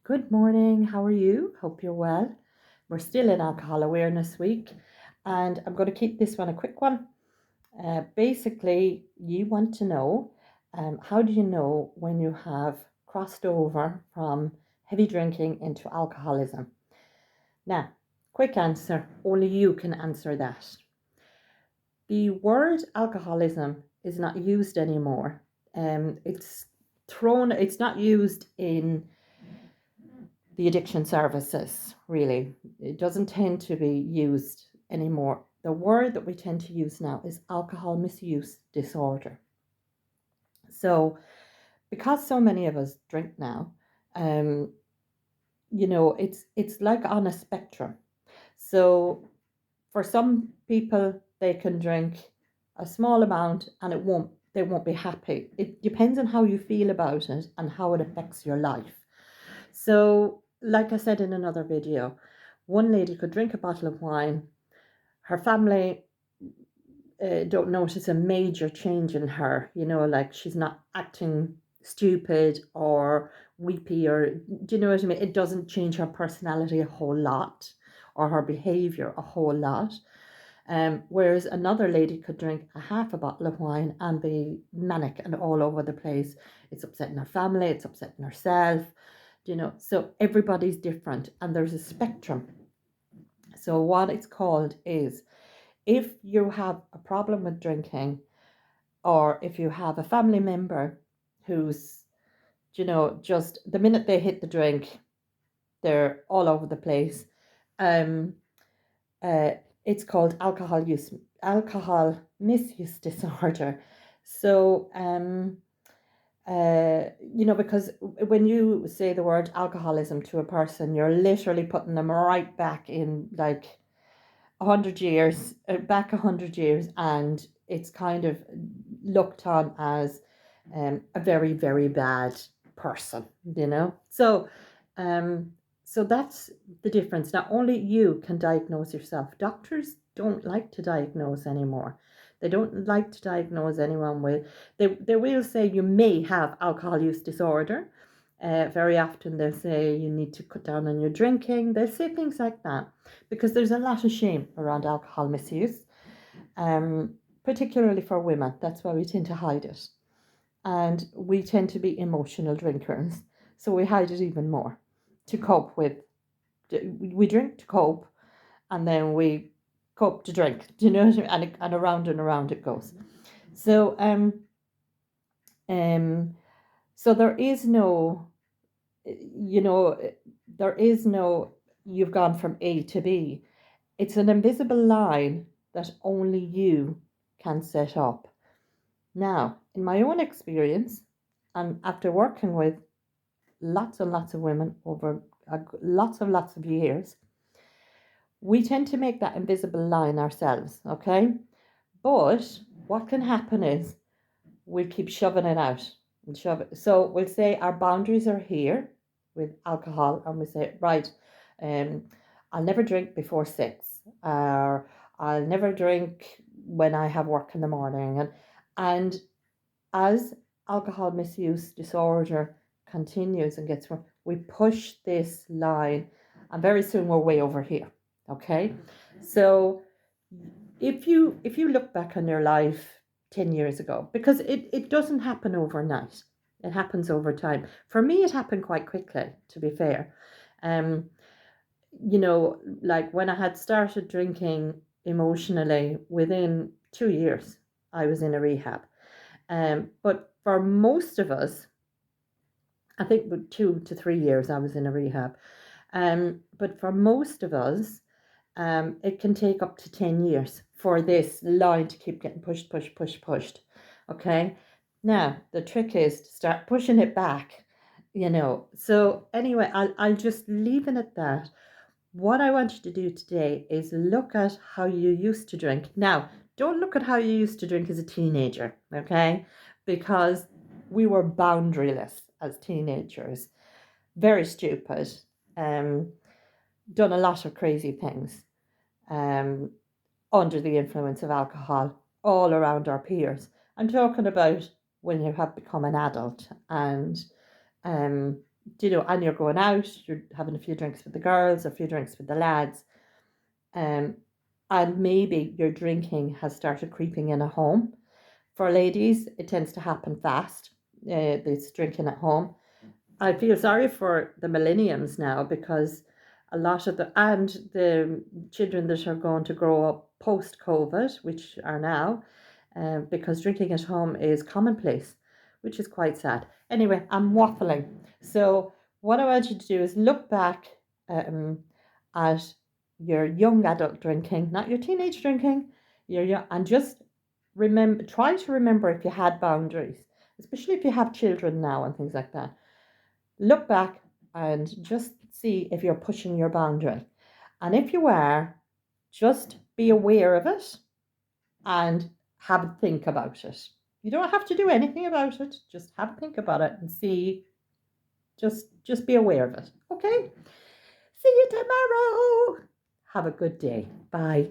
Good morning. How are you? Hope you're well. We're still in Alcohol Awareness Week, and I'm going to keep this one a quick one. Basically, you want to know how do you know when you have crossed over from heavy drinking into alcoholism? Now, quick answer only you can answer that. The word alcoholism is not used anymore. It's not used in the addiction services, really. It doesn't tend to be used anymore. The word that we tend to use now is alcohol misuse disorder. So, because so many of us drink now, um, it's like on a spectrum. So, for some people, they can drink a small amount and they won't be happy. It depends on how you feel about it and how it affects your life. So, like I said in another video, one lady could drink a bottle of wine. Her family don't notice a major change in her, like she's not acting stupid or weepy, or do you know what I mean? It doesn't change her personality a whole lot or her behavior a whole lot. Whereas another lady could drink a half a bottle of wine and be manic and all over the place. It's upsetting her family, it's upsetting herself, so everybody's different and there's a spectrum. So what it's called is, if you have a problem with drinking, or if you have a family member who's, just the minute they hit the drink, they're all over the place. um uh it's called alcohol misuse disorder. So because when you say the word alcoholism to a person, you're literally putting them right back in like 100 years, back 100 years, and it's kind of looked on as a very, very bad person, So, um, so that's the difference. Not only you can diagnose yourself, doctors don't like to diagnose anymore. They don't like to diagnose anyone with, they will say you may have alcohol use disorder. Very often they'll say you need to cut down on your drinking. They'll say things like that because there's a lot of shame around alcohol misuse, particularly for women. That's why we tend to hide it. And we tend to be emotional drinkers, so we hide it even more to cope with. We drink to cope, and then we cope to drink. Do you know what I mean? And around it goes. So um, so there is no, you know, there is no. You've gone from A to B. It's an invisible line that only you can set up. Now, in my own experience, and after working with lots and lots of women over lots of years, we tend to make that invisible line ourselves, okay? But what can happen is we keep shoving it out and shove it. So we'll say our boundaries are here with alcohol, and we say, right, um, I'll never drink before 6, or I'll never drink when I have work in the morning. And as alcohol misuse disorder continues and gets worse, we push this line, and very soon we're way over here. Okay, so if you look back on your life 10 years ago, because it doesn't happen overnight, it happens over time. For me, it happened quite quickly, to be fair. um like when I had started drinking emotionally, within 2 years I was in a rehab. But for most of us, I think with 2 to 3 years I was in a rehab. But for most of us, it can take up to 10 years for this line to keep getting pushed. Okay. Now, the trick is to start pushing it back, So, anyway, I'll just leave it at that. What I want you to do today is look at how you used to drink. Now, don't look at how you used to drink as a teenager, okay? Because we were boundaryless as teenagers, very stupid, um, done a lot of crazy things, um, under the influence of alcohol, all around our peers. I'm talking about when you have become an adult and and you're going out, you're having a few drinks with the girls, a few drinks with the lads, um, and maybe your drinking has started creeping in at home. For ladies, it tends to happen fast. This drinking at home. I feel sorry for the millenniums now, because a lot of the children that are going to grow up post COVID, which are now, because drinking at home is commonplace, which is quite sad. Anyway, I'm waffling. So what I want you to do is look back um, at your young adult drinking, not your teenage drinking, your young, and just try to remember if you had boundaries, especially if you have children now and things like that. Look back and just see if you're pushing your boundary. And if you are, just be aware of it and have a think about it. You don't have to do anything about it. Just have a think about it and see. Just be aware of it. Okay? See you tomorrow. Have a good day. Bye.